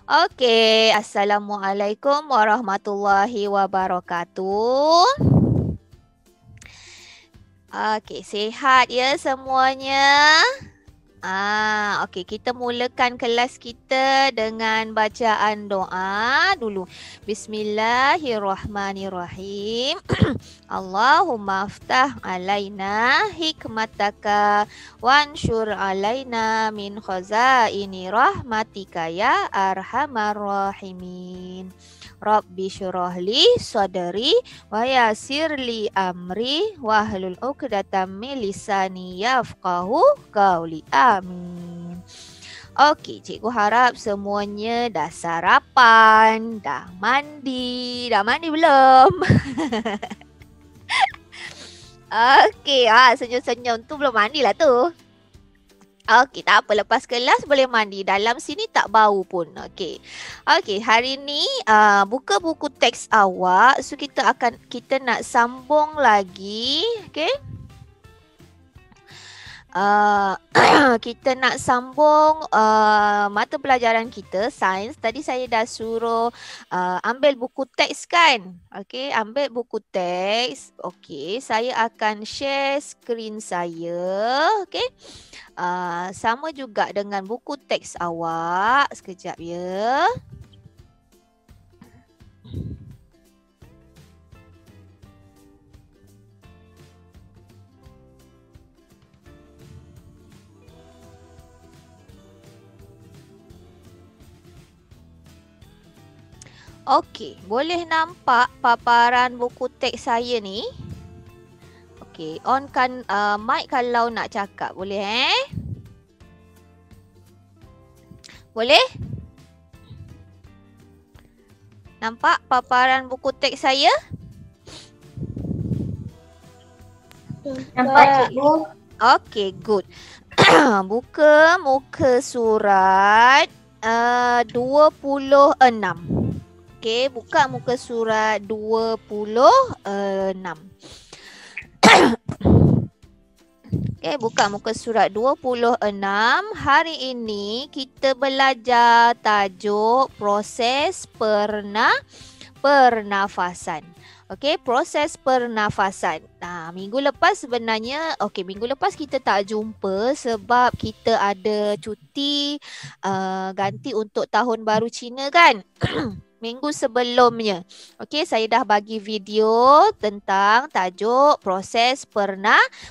Okey, Assalamualaikum warahmatullahi wabarakatuh. Okey, sihat ya semuanya? Okey, kita mulakan kelas kita dengan bacaan doa dulu. Bismillahirrahmanirrahim. Allahumma aftah alaina hikmataka wanshur alaina min khazaini rahmatika ya arhamar rahimin. Rabbi syurahli sadri wa yassirli amri wahlul 'uqdatam min lisani yafqahu qauli. Amin. Okey, cikgu harap semuanya dah sarapan, dah mandi. Dah mandi belum? Okey, senyum-senyum tu belum mandilah tu. Okey, tak apa. Lepas kelas boleh mandi. Dalam sini tak bau pun. Okey. Okey, hari ni buka buku teks awak. So, kita nak sambung lagi. Okey. Kita nak sambung mata pelajaran kita, sains. Tadi saya dah suruh ambil buku teks kan? Okey, ambil buku teks. Okey, saya akan share skrin saya. Okey. Sama juga dengan buku teks awak. Sekejap ya. Okey, boleh nampak paparan buku teks saya ni? Okey, onkan mic kalau nak cakap. Boleh Boleh? Nampak paparan buku teks saya? Nampak cikgu. Okey, good. Buka muka surat 26. Okey, buka muka surat 26. Okey, buka muka surat 26. Hari ini kita belajar tajuk proses pernafasan. Okey, proses pernafasan. Minggu lepas sebenarnya, minggu lepas kita tak jumpa sebab kita ada cuti ganti untuk tahun baru Cina kan. Minggu sebelumnya. Okey, saya dah bagi video tentang tajuk proses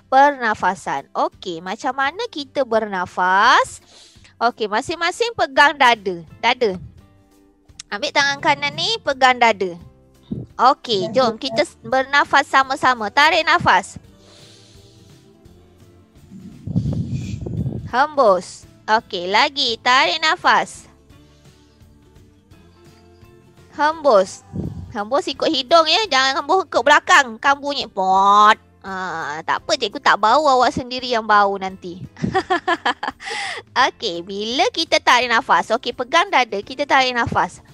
pernafasan. Okey, macam mana kita bernafas? Okey, masing-masing pegang dada. Dada. Ambil tangan kanan ni, pegang dada. Okey, jom kita bernafas sama-sama. Tarik nafas. Hembus. Okey, lagi. Tarik nafas. Hembus. Hembus ikut hidung ya. Jangan hembus ke belakang. Kan bunyi pot. Tak apa, cikgu tak bau, awak sendiri yang bau nanti. Okey, bila kita tarik nafas. Okey, pegang dada. Kita tarik nafas.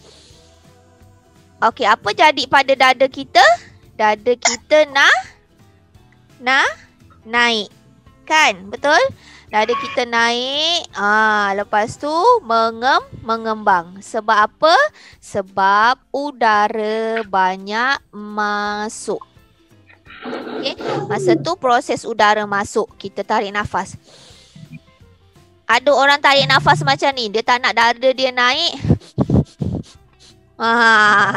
Okey, apa jadi pada dada kita? Dada kita naik. Kan? Betul? Dada kita naik. Lepas tu mengembang. Sebab apa? Sebab udara banyak masuk. Okay. Masa tu proses udara masuk. Kita tarik nafas. Ada orang tarik nafas macam ni. Dia tak nak dada dia naik.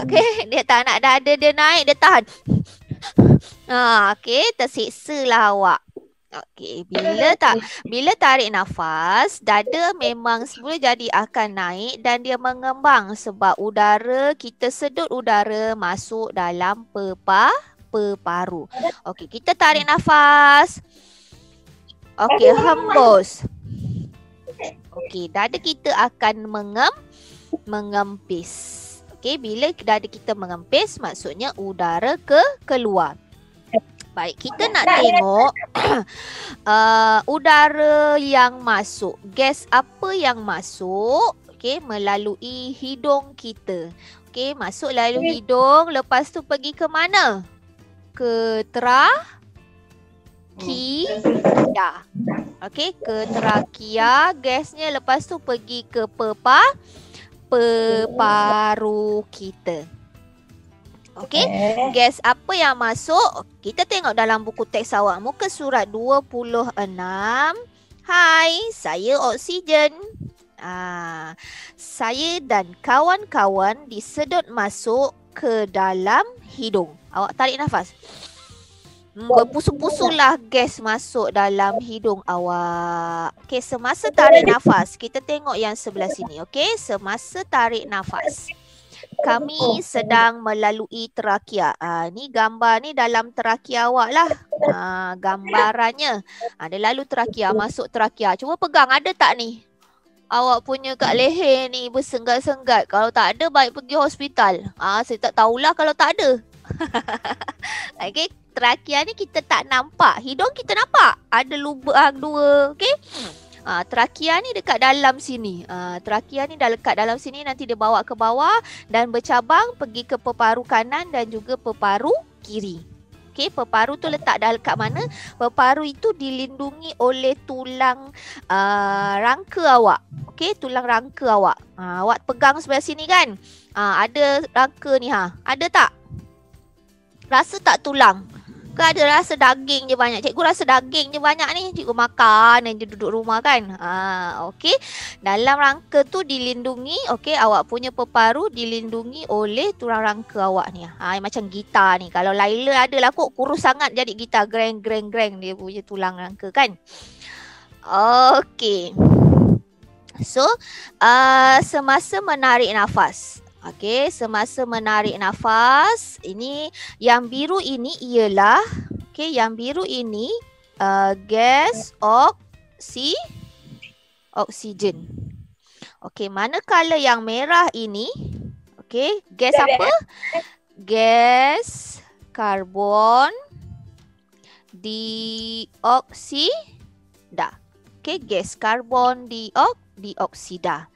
Okay. Dia tak nak dada dia naik. Dia tahan. Okay. Tersiksa lah awak. Okey, bila tarik nafas, dada memang semula jadi akan naik dan dia mengembang sebab udara, kita sedut udara masuk dalam paru. Okey, kita tarik nafas. Okey, hembus. Okey, dada kita akan mengempis. Okey, bila dada kita mengempis, maksudnya udara keluar. Baik, kita nak tengok udara yang masuk. Gas apa yang masuk? Okey, melalui hidung kita. Okey, masuk lalu hidung, lepas tu pergi ke mana? Ke trakea. Okey, ke trakea, gasnya lepas tu pergi ke peparu kita. Okey, gas apa yang masuk? Kita tengok dalam buku teks awak, muka surat 26. Hai, saya oksigen. Saya dan kawan-kawan disedot masuk ke dalam hidung. Awak tarik nafas. Berpusu-pusulah gas masuk dalam hidung awak. Okey, semasa tarik nafas, kita tengok yang sebelah sini. Okey, semasa tarik nafas, kami sedang melalui trakea. Ni gambar ni dalam trakea awak lah. Gambarannya. Dia lalu trakea, masuk trakea. Cuba pegang, ada tak ni? Awak punya kat leher ni bersenggat-senggat. Kalau tak ada, baik pergi hospital. Saya tak tahulah kalau tak ada. Okey, trakea ni kita tak nampak. Hidung kita nampak. Ada lubang dua. Okey. Trakea ni dekat dalam sini. Trakea ni dah dekat dalam sini, nanti dia bawa ke bawah dan bercabang pergi ke peparu kanan dan juga peparu kiri. Okey, peparu tu letak dekat mana? Peparu itu dilindungi oleh tulang rangka awak. Okey, tulang rangka awak. Awak pegang sebelah sini kan? Ada rangka ni Ada tak? Rasa tak tulang? Ke ada rasa daging je banyak? Cikgu rasa daging je banyak ni. Cikgu makan dan je duduk rumah kan. Okey. Dalam rangka tu dilindungi. Okey, awak punya peparu dilindungi oleh tulang rangka awak ni. Macam gitar ni. Kalau Laila ada lah kot kurus sangat jadi gitar. Greng dia punya tulang rangka kan. Okey. So, semasa menarik nafas. Okey, semasa menarik nafas, ini yang biru ini ialah, okey, yang biru ini gas oksigen. Okey, manakala yang merah ini, okey, gas apa? Gas karbon dioksida. Okey, gas karbon dioksida.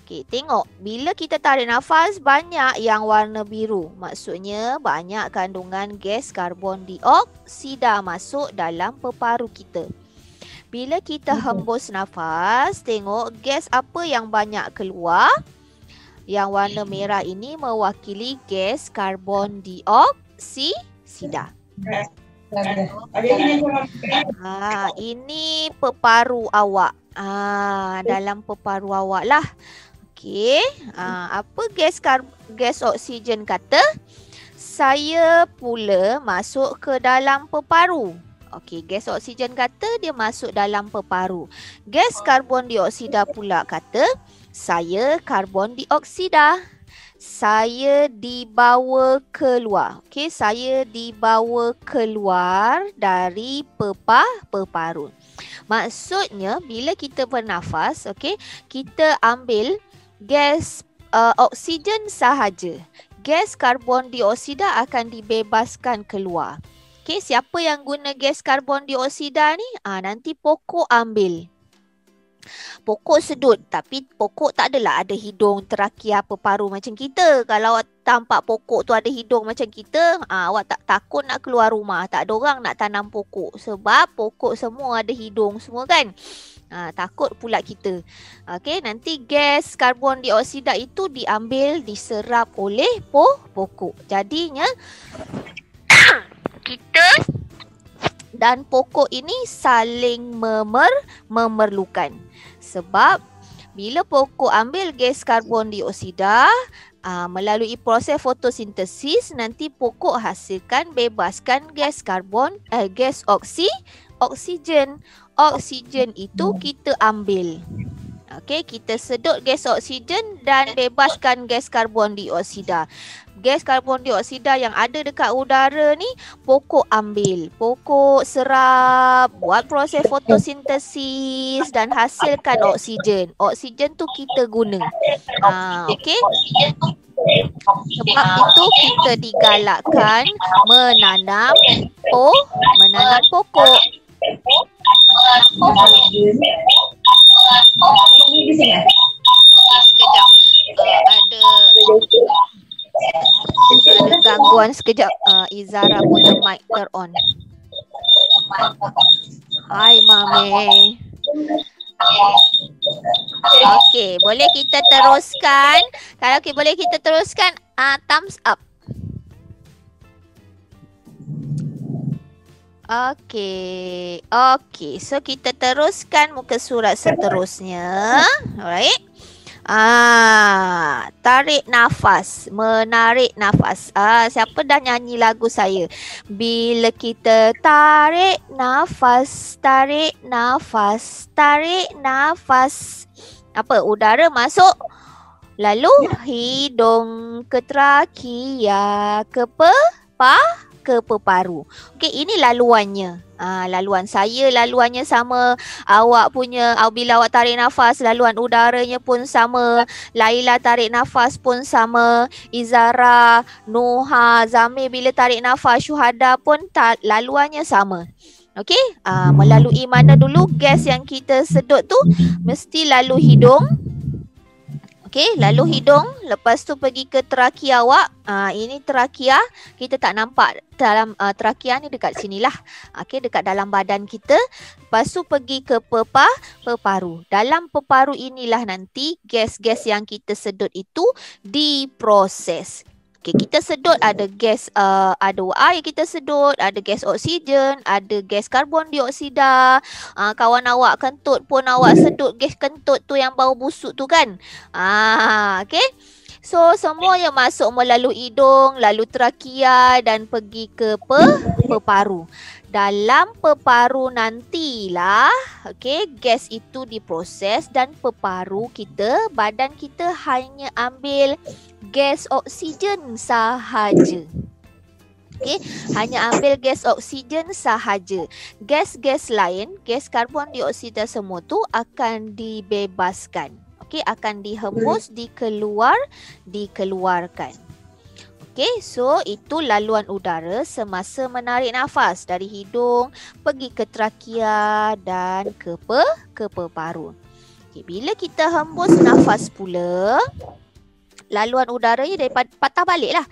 Okey, tengok. Bila kita tarik nafas, banyak yang warna biru. Maksudnya, banyak kandungan gas karbon dioksida masuk dalam peparu kita. Bila kita hembus nafas, tengok gas apa yang banyak keluar. Yang warna merah ini mewakili gas karbon dioksida. Ini peparu awak. Dalam peparu awak lah. Okey, apa gas oksigen kata? Saya pula masuk ke dalam peparu. Okey, gas oksigen kata dia masuk dalam peparu. Gas karbon dioksida pula kata, saya karbon dioksida. Saya dibawa keluar. Okey, saya dibawa keluar dari peparu. Maksudnya bila kita bernafas, okey, kita ambil gas oksigen sahaja. Gas karbon dioksida akan dibebaskan keluar. Okey, siapa yang guna gas karbon dioksida ni? Nanti pokok ambil. Pokok sedut, tapi pokok tak adalah ada hidung, trakea, peparu macam kita. Kalau awak tampak pokok tu ada hidung macam kita, awak tak takut nak keluar rumah. Tak ada orang nak tanam pokok sebab pokok semua ada hidung semua kan. Takut pula kita. Okey, nanti gas karbon dioksida itu diambil, diserap oleh pokok. Jadinya kita dan pokok ini saling memerlukan. Sebab bila pokok ambil gas karbon dioksida, melalui proses fotosintesis, nanti pokok hasilkan, bebaskan gas oksigen. Oksigen itu kita ambil. Okey, kita sedut gas oksigen dan bebaskan gas karbon dioksida. Gas karbon dioksida yang ada dekat udara ni, pokok ambil. Pokok serap, buat proses fotosintesis dan hasilkan oksigen. Oksigen tu kita guna. Okey. Sebab itu kita digalakkan menanam pokok. Sekejap. Ada gangguan sekejap. Izara punya mic turn on. Hai Mame. Okey, boleh kita teruskan. Kalau boleh kita teruskan, thumbs up. Okey. Okey, so kita teruskan muka surat seterusnya. Alright. Tarik nafas, menarik nafas. Siapa dah nyanyi lagu saya? Bila kita tarik nafas, tarik nafas, tarik nafas. Apa? Udara masuk, lalu hidung ke trakea, ke paru. Okey, ini laluannya. Laluan saya, laluannya sama. Awak punya, bila awak tarik nafas, laluan udaranya pun sama. Laila tarik nafas pun sama. Izara, Noha, Zamir bila tarik nafas, Syuhada pun laluannya sama. Okey, melalui mana dulu gas yang kita sedut tu? Mesti lalu hidung. Okey, lalu hidung, lepas tu pergi ke trakea awak. Ini trakea, kita tak nampak dalam trakea ni dekat sinilah. Okey, dekat dalam badan kita. Lepas tu pergi ke peparu. Dalam peparu inilah nanti gas-gas yang kita sedut itu diproses. Okay, kita sedut ada gas, ada air kita sedut, ada gas oksigen, ada gas karbon dioksida. Kawan awak kentut pun awak sedut gas kentut tu yang bau busuk tu kan. Okay. So semua yang masuk melalui hidung, lalu trakea dan pergi ke peparu. Dalam peparu nantilah gas itu diproses dan peparu kita, badan kita hanya ambil gas oksigen sahaja. Hanya ambil gas oksigen sahaja. Gas-gas lain, gas karbon dioksida semua tu akan dibebaskan. Akan dihembus, dikeluarkan. So itu laluan udara semasa menarik nafas dari hidung pergi ke trakea dan ke peparu. Bila kita hembus nafas pula, laluan udaranya daripada patah balik lah.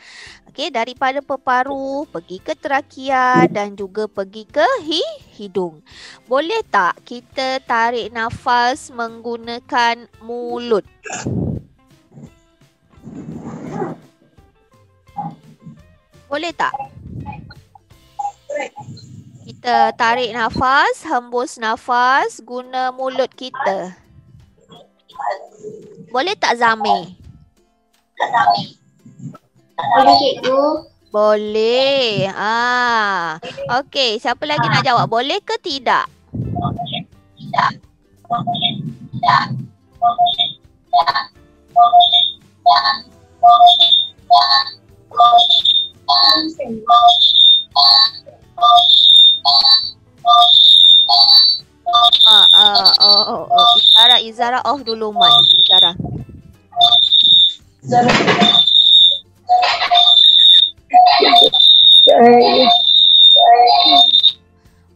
Daripada peparu pergi ke trakea dan juga pergi ke hidung. Boleh tak kita tarik nafas menggunakan mulut? Boleh tak? Kita tarik nafas, hembus nafas guna mulut kita. Boleh tak Zamir? Boleh cikgu. Boleh. Okey, siapa lagi nak jawab? Boleh ke tidak? Izara off dulu mic. Izara.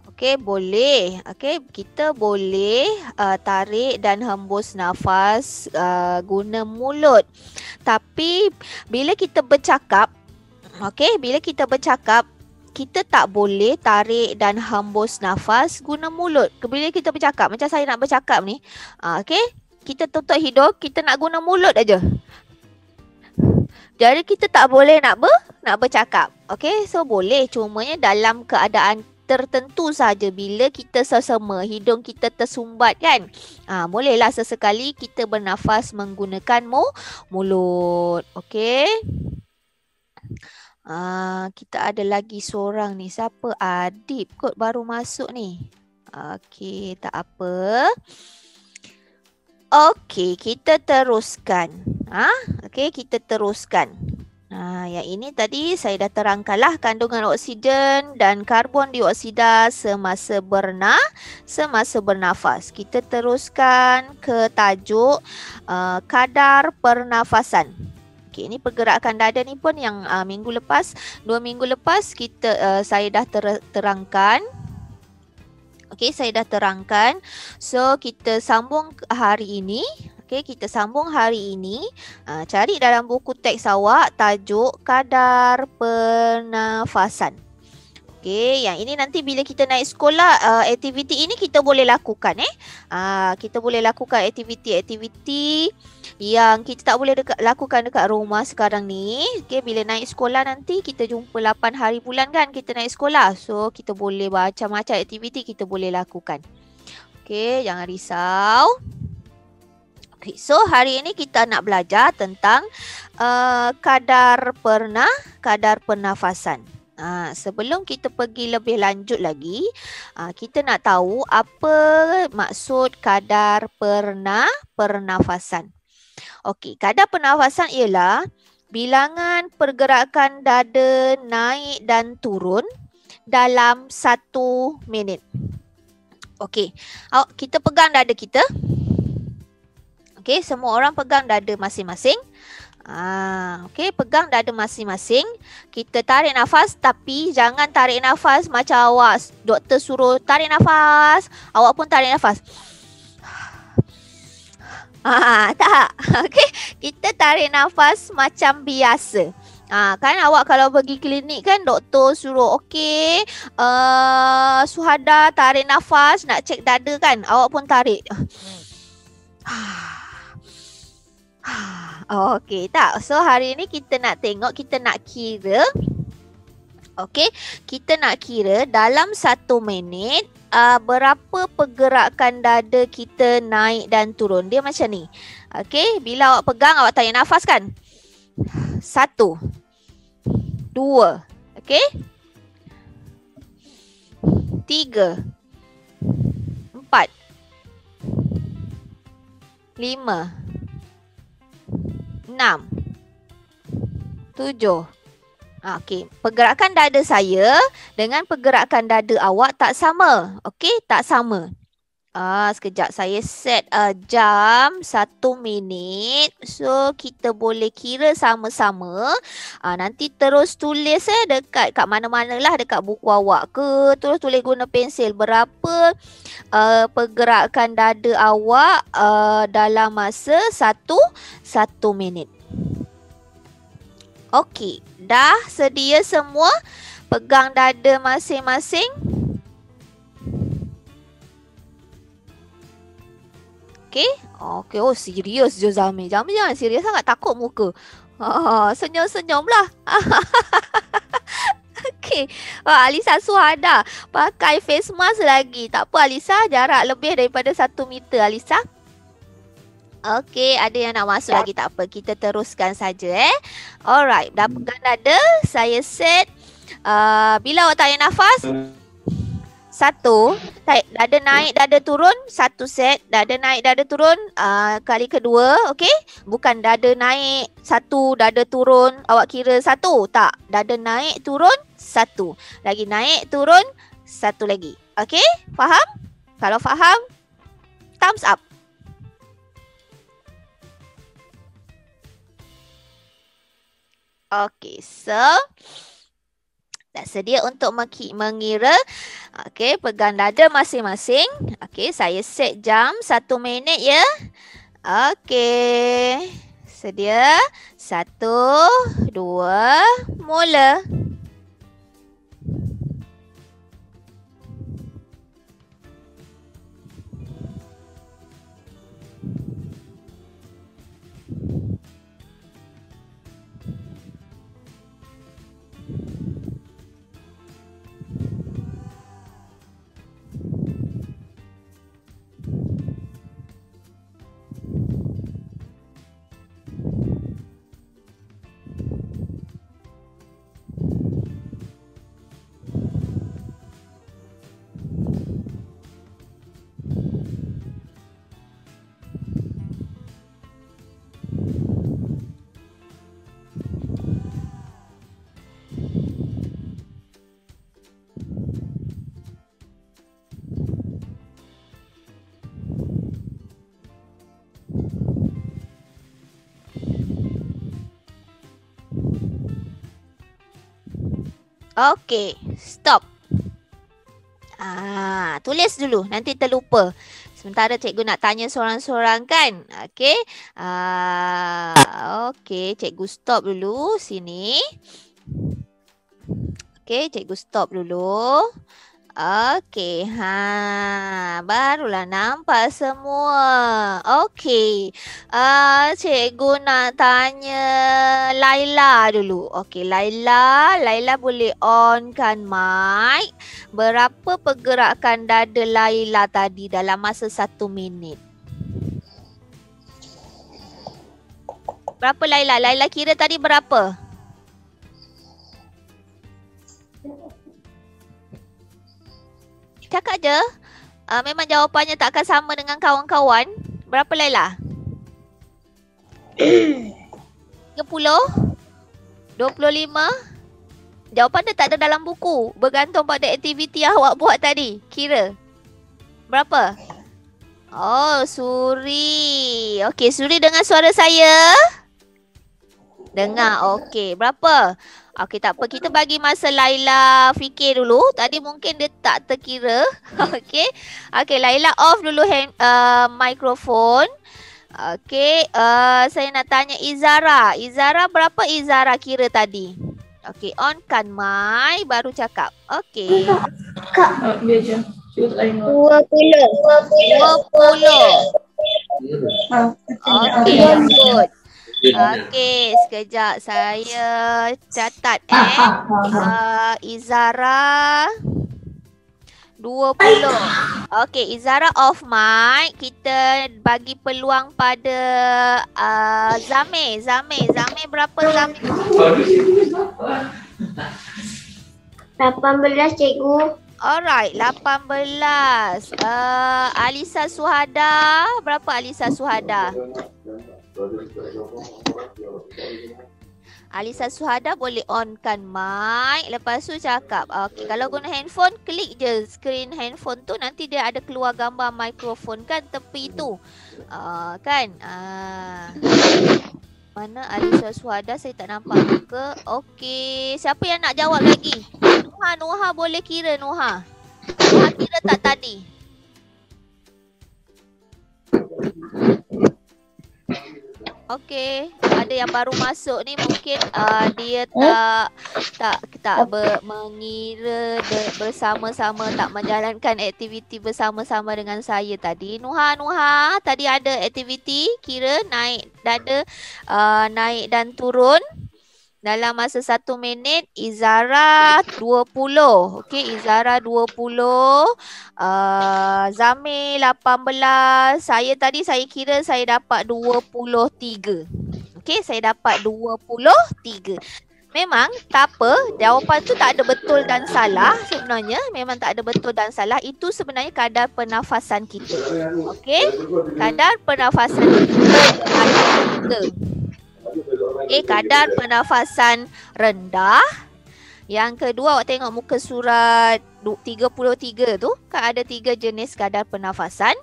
Okey, boleh. Okey, kita boleh tarik dan hembus nafas guna mulut. Tapi bila kita bercakap, kita tak boleh tarik dan hembus nafas guna mulut. Bila kita bercakap, macam saya nak bercakap ni, kita tutup hidung, kita nak guna mulut aja. Jadi kita tak boleh nak bercakap. So boleh, cumanya dalam keadaan tertentu saja. Bila kita sesama, hidung kita tersumbat kan. Bolehlah sesekali kita bernafas menggunakan mulut. Kita ada lagi seorang ni. Siapa? Adib kot baru masuk ni. Tak apa. Kita teruskan. Kita teruskan. Yang ini tadi saya dah terangkanlah kandungan oksigen dan karbon dioksida semasa bernafas. Kita teruskan ke tajuk kadar pernafasan. Ini pergerakan dada ni pun yang minggu lepas, 2 minggu lepas saya dah terangkan. Saya dah terangkan. So kita sambung hari ini. Kita sambung hari ini. Cari dalam buku teks awak tajuk kadar pernafasan. Okey, yang ini nanti bila kita naik sekolah, aktiviti ini kita boleh lakukan kita boleh lakukan aktiviti-aktiviti yang kita tak boleh lakukan dekat rumah sekarang ni. Okey, bila naik sekolah nanti kita jumpa 8 hari bulan kan kita naik sekolah. So, kita boleh macam-macam aktiviti kita boleh lakukan. Okey, jangan risau. Okay, so hari ini kita nak belajar tentang kadar pernafasan. Sebelum kita pergi lebih lanjut lagi, kita nak tahu apa maksud kadar pernafasan. Okey, kadar pernafasan ialah bilangan pergerakan dada naik dan turun dalam 1 minit. Okey, kita pegang dada kita. Okey, semua orang pegang dada masing-masing. Okey, pegang dada masing-masing. Kita tarik nafas tapi jangan tarik nafas macam awak doktor suruh tarik nafas. Awak pun tarik nafas. Tak. Okey, kita tarik nafas macam biasa. Kan awak kalau pergi klinik kan doktor suruh okey, Suhada tarik nafas nak cek dada kan. Awak pun tarik. Okey tak? So hari ni kita nak tengok, kita nak kira. Okey, kita nak kira dalam 1 minit berapa pergerakan dada kita naik dan turun. Dia macam ni. Okey, bila awak pegang awak tarik nafas kan? 1 2, okey? 3 4 5 6 7. Okey, pergerakan dada saya dengan pergerakan dada awak tak sama. Okey, tak sama. Sekejap saya set jam 1 minit. So kita boleh kira sama-sama. Nanti terus tulis dekat kat mana-mana lah, dekat buku awak ke, terus tulis guna pensil berapa pergerakan dada awak dalam masa 1 minit. Okey, dah sedia semua? Pegang dada masing-masing. Okey. Okey, oh serius je Zami. Zami jangan serius sangat, takut muka. Senyum-senyumlah. Okey. Alisa Suhada pakai face mask lagi. Tak apa Alisa, jarak lebih daripada 1 meter Alisa. Okey, ada yang nak masuk lagi, tak apa. Kita teruskan saja Alright, dah pegang dada. Saya set. Bila awak tarik nafas, 1, dada naik, dada turun, 1 set. Dada naik, dada turun, kali kedua, okey? Bukan dada naik 1, dada turun, awak kira 1. Tak, dada naik, turun, 1. Lagi naik, turun, 1 lagi. Okey? Faham? Kalau faham, thumbs up. Okey, so dah sedia untuk mengira. Okey, pegang dada masing-masing. Okey, saya set jam 1 minit ya. Okey. Sedia? 1, 2, mula. Okey, stop. Tulis dulu, nanti terlupa. Sementara cikgu nak tanya seorang-seorang kan. Okey. Okey, cikgu stop dulu sini. Okey, cikgu stop dulu. Okey, barulah nampak semua. Okey, cikgu nak tanya Laila dulu. Okey, Laila boleh onkan mic. Berapa pergerakan dada Laila tadi dalam masa 1 minit? Berapa Laila? Laila kira tadi berapa? Cakap je. Memang jawapannya tak akan sama dengan kawan-kawan. Berapa Laila? 30? 25? Jawapan dia tak ada dalam buku. Bergantung pada aktiviti yang awak buat tadi. Kira. Berapa? Oh, Suri. Okey, Suri dengar suara saya? Dengar. Okey, berapa? Okey, tak apa. Kita bagi masa Laila fikir dulu. Tadi mungkin dia tak terkira. Okey. Okey, Laila off dulu mikrofon. Okey, saya nak tanya Izara. Izara, berapa Izara kira tadi? Okey, onkan mic baru cakap. Okey. Kak. Biar je. 20. Okey, good. Okey, sekejap saya catat Izara 20. Okey, Izara off mic. Kita bagi peluang pada Zamir. Zamir berapa Zamir? 18 cikgu. Alright, 18. Alisa Suhada, berapa Alisa Suhada? Alisa Suhada boleh onkan mic. Lepas tu cakap. Okay, kalau guna handphone, klik je skrin handphone tu. Nanti dia ada keluar gambar mikrofon kan tepi tu. Kan? Mana Alisa Suhada? Saya tak nampak muka. Okey. Siapa yang nak jawab lagi? Nuha boleh kira Nuha. Nuha kira tak tadi? Okey, ada yang baru masuk ni mungkin dia tak mengira bersama-sama, tak menjalankan aktiviti bersama-sama dengan saya tadi. Nuha, tadi ada aktiviti kira naik dada, naik dan turun dalam masa 1 minit. Izara 20. Okey, Izara 20. Zamir 18. Saya kira saya dapat 23. Okey, saya dapat 23. Memang tak apa, jawapan tu tak ada betul dan salah sebenarnya. Memang tak ada betul dan salah. Itu sebenarnya kadar pernafasan kita. Okey, kadar pernafasan kita. Kadar pernafasan rendah. Yang kedua, awak tengok muka surat 33 tu, kan ada 3 jenis kadar pernafasan.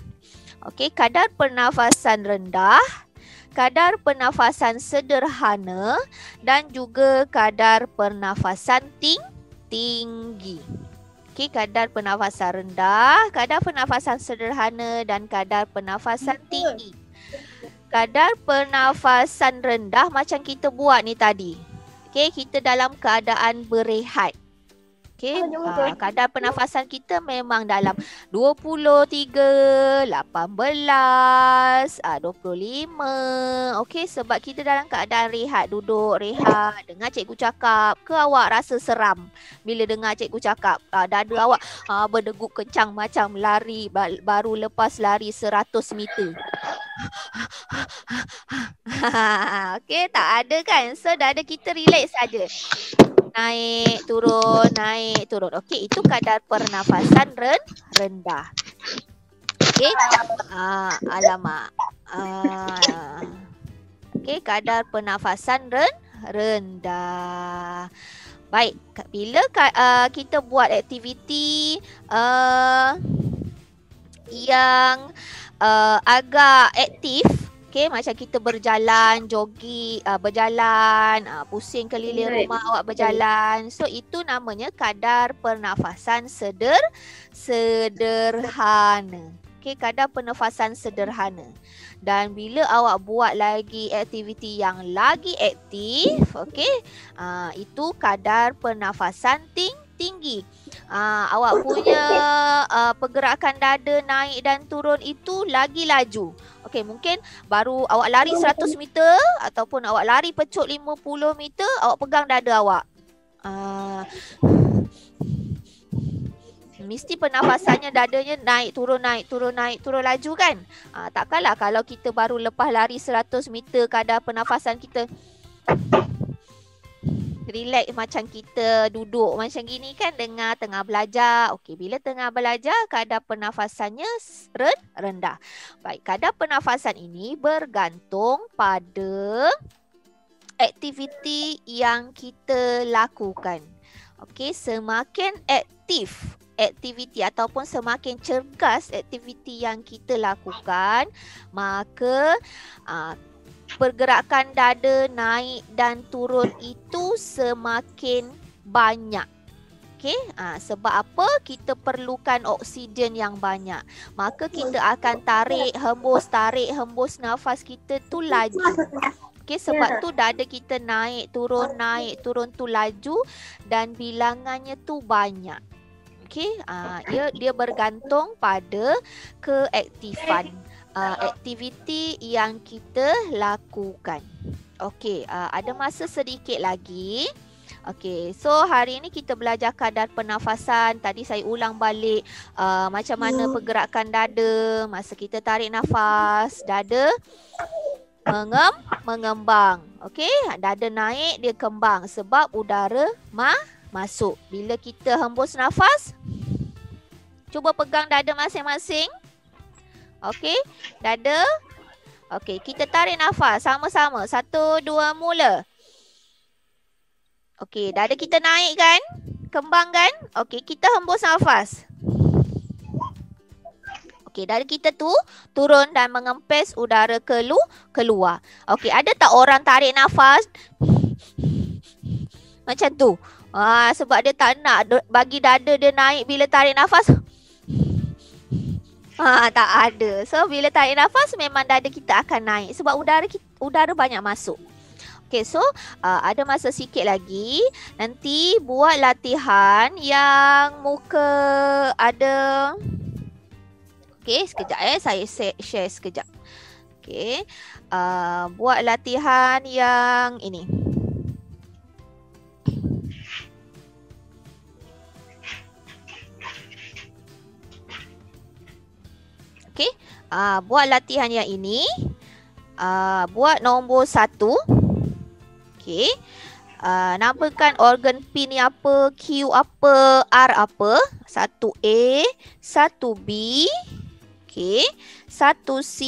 Okey, kadar pernafasan rendah, kadar pernafasan sederhana dan juga kadar pernafasan tinggi. Okey, kadar pernafasan rendah, kadar pernafasan sederhana dan kadar pernafasan tinggi. Kadar pernafasan rendah macam kita buat ni tadi. Okey, kita dalam keadaan berehat. Okey, kadar pernafasan kita memang dalam 23, 18, 25. Okey, sebab kita dalam keadaan rehat, duduk rehat, dengar cikgu cakap. Ke awak rasa seram bila dengar cikgu cakap? Dada awak berdegup kencang macam lari, baru lepas lari 100 meter. Okey, tak ada kan? So dada kita relax saja. Naik, turun, naik, turun. Okey, itu kadar pernafasan rendah. Okey. Alamak. Okey, kadar pernafasan rendah. Baik, bila kita buat aktiviti yang agak aktif, okey, macam kita berjalan, jogging, pusing keliling rumah awak berjalan. So itu namanya kadar pernafasan sederhana. Okey, kadar pernafasan sederhana. Dan bila awak buat lagi aktiviti yang lagi aktif, okey, itu kadar pernafasan tinggi. Awak punya pergerakan dada naik dan turun itu lagi laju. Okey, mungkin baru awak lari 100 meter ataupun awak lari pecut 50 meter, awak pegang dada awak. Mesti pernafasannya dadanya naik turun laju kan. Takkanlah kalau kita baru lepas lari 100 meter kadar pernafasan kita relax macam kita duduk macam gini kan, tengah belajar. Okey, bila tengah belajar kadar pernafasannya rendah. Baik, kadar pernafasan ini bergantung pada aktiviti yang kita lakukan. Okey, semakin aktif aktiviti ataupun semakin cergas aktiviti yang kita lakukan, maka pergerakan dada naik dan turun itu semakin banyak. Okey, sebab apa? Kita perlukan oksigen yang banyak. Maka kita akan tarik hembus nafas kita tu laju. Okey, sebab tu dada kita naik turun tu laju dan bilangannya tu banyak. Okey, dia bergantung pada keaktifan aktiviti yang kita lakukan. Okey, ada masa sedikit lagi. Okey, so hari ini kita belajar kadar pernafasan. Tadi saya ulang balik macam mana pergerakan dada masa kita tarik nafas. Dada mengembang. Okey, dada naik dia kembang sebab udara masuk. Bila kita hembus nafas, cuba pegang dada masing-masing. Okey, dada. Okey, kita tarik nafas sama-sama. 1, 2, mula. Okey, dada kita naik kan? Kembang kan? Okey, kita hembus nafas. Okey, dada kita tu turun dan mengempis udara keluar. Okey, ada tak orang tarik nafas macam tu? Sebab dia tak nak bagi dada dia naik bila tarik nafas. Tak ada. So bila tarik nafas memang dada kita akan naik sebab udara banyak masuk. Okay, so ada masa sikit lagi. Nanti buat latihan yang muka ada. Okay, sekejap saya share sekejap. Okay, buat latihan yang ini. Okay, buat latihan yang ini. Buat nombor 1. Okay, namakan organ P ni apa, Q apa, R apa. 1A, 1B, okay, 1C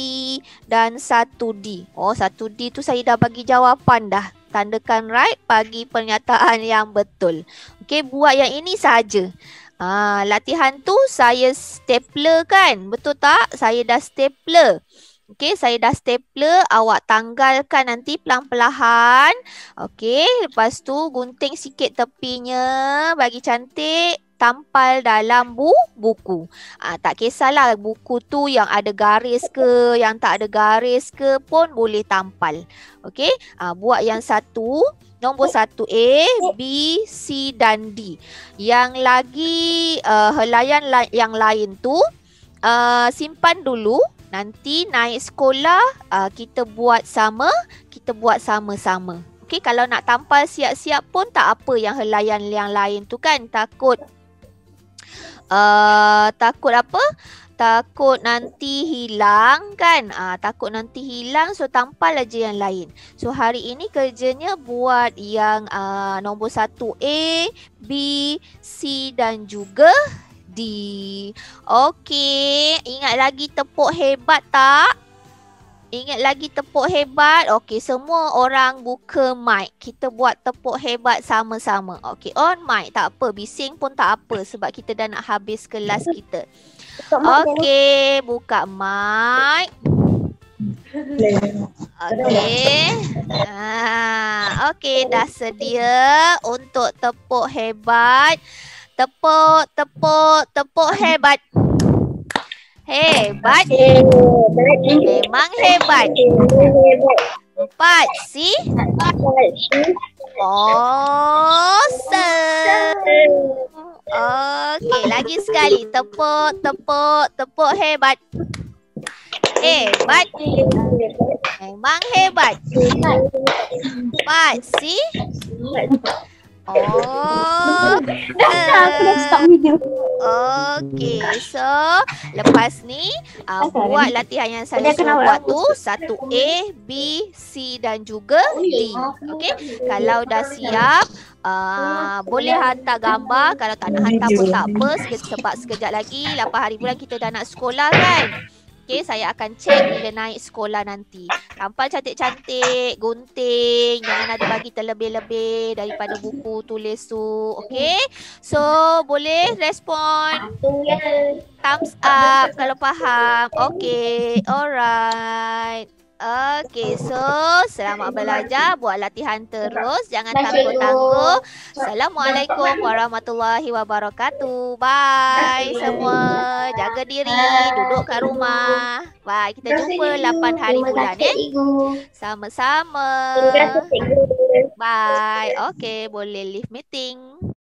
dan 1D. 1D tu saya dah bagi jawapan dah. Tandakan right, bagi pernyataan yang betul. Okay, buat yang ini saja. Latihan tu saya stapler kan? Betul tak? Saya dah stapler. Okey, saya dah stapler. Awak tanggalkan nanti pelan-pelan. Okey, lepas tu gunting sikit tepinya bagi cantik. Tampal dalam buku. Tak kisahlah buku tu yang ada garis ke, yang tak ada garis ke pun boleh tampal. Okey, buat yang satu. Nombor 1A, B, C dan D. Yang lagi helaian yang lain tu simpan dulu. Nanti naik sekolah kita buat sama-sama. Okey, kalau nak tampal siap-siap pun tak apa yang helaian yang lain tu kan. Takut apa? Takut nanti hilang kan? Takut nanti hilang, so tampal aja yang lain. So hari ini kerjanya buat yang nombor 1A, B, C dan juga D. Okey, ingat lagi tepuk hebat tak? Ingat lagi tepuk hebat. Okey, semua orang buka mic. Kita buat tepuk hebat sama-sama. Okey, on mic. Tak apa, bising pun tak apa sebab kita dah nak habis kelas kita. Okey, buka mic. Okey. Okey, dah sedia untuk tepuk hebat. Tepuk hebat. Hebat. Hebat. Memang hebat. Hebat. 4. Si. Awesome. Okey, lagi sekali. Tepuk, tepuk, tepuk. Hebat. Hebat. Memang hebat. 4. Si. Oh. Aku dah stop video. Okey, so lepas ni buat latihan yang saya suruh buat tu. 1A, B, C dan juga D. Okey, kalau dah siap boleh hantar gambar. Kalau tak nak hantar pun tak apa, sebab sekejap lagi 8 hari bulan kita dah nak sekolah kan. Okay, saya akan cek bila naik sekolah nanti. Tampal cantik-cantik, gunting. Jangan ada bagi terlebih-lebih daripada buku tulis tu. Okay, so boleh respon. Thumbs up kalau faham. Okay, alright. Okay, so selamat belajar. Buat latihan terus. Jangan tangguh-tangguh. Assalamualaikum warahmatullahi wabarakatuh. Bye semua. Jaga diri. Duduk kat rumah. Bye. Kita jumpa 8 hari bulan Sama-sama. Bye. Okay, boleh leave meeting.